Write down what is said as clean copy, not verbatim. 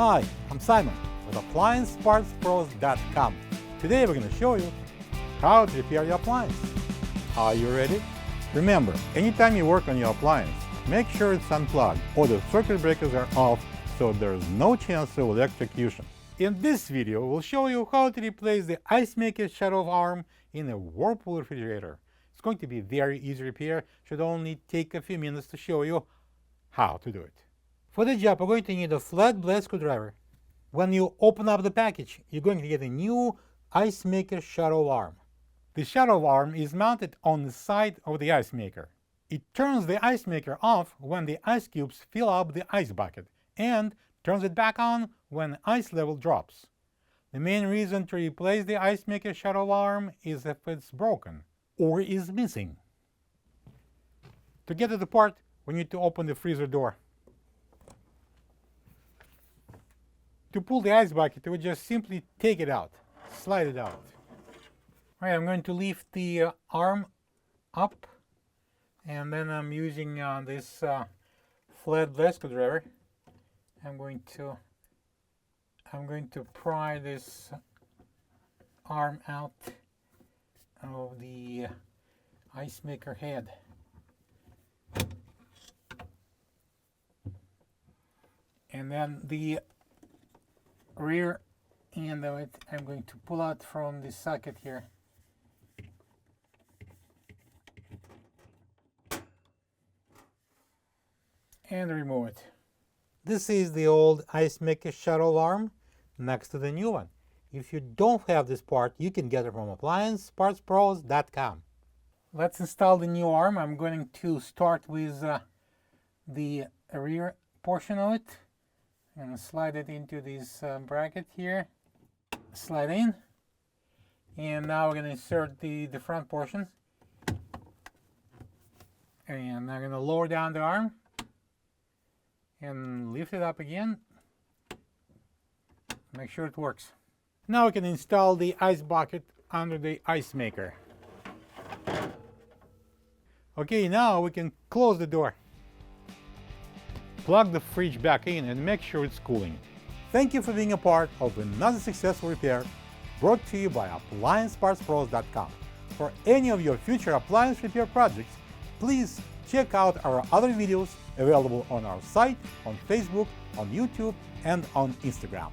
Hi, I'm Simon with AppliancePartsPros.com. Today we're going to show you how to repair your appliance. Are you ready? Remember, anytime you work on your appliance, make sure it's unplugged or the circuit breakers are off so there's no chance of electrocution. In this video, we'll show you how to replace the ice maker shut-off arm in a Whirlpool refrigerator. It's going to be very easy repair, should only take a few minutes to show you how to do it. For the job, we're going to need a flat-blade screwdriver. When you open up the package, you're going to get a new ice maker shut-off arm. The shut-off arm is mounted on the side of the ice maker. It turns the ice maker off when the ice cubes fill up the ice bucket and turns it back on when ice level drops. The main reason to replace the ice maker shut-off arm is if it's broken or is missing. To get it apart, we need to open the freezer door. To pull the ice bucket, we just simply take it out, slide it out. All right, I'm going to lift the arm up, and then I'm using this flat blade screwdriver. I'm going to pry this arm out of the ice maker head. And then the rear end of it I'm going to pull out from the socket here. And remove it. This is the old ice maker shut-off arm next to the new one. If you don't have this part, you can get it from AppliancePartsPros.com. Let's install the new arm. I'm going to start with the rear portion of it. I'm going to slide it into this bracket here. Slide in. And now we're going to insert the front portion. And I'm going to lower down the arm and lift it up again. Make sure it works. Now we can install the ice bucket under the ice maker. Okay, now we can close the door. Plug the fridge back in and make sure it's cooling. Thank you for being a part of another successful repair brought to you by AppliancePartsPros.com. For any of your future appliance repair projects, please check out our other videos available on our site, on Facebook, on YouTube, and on Instagram.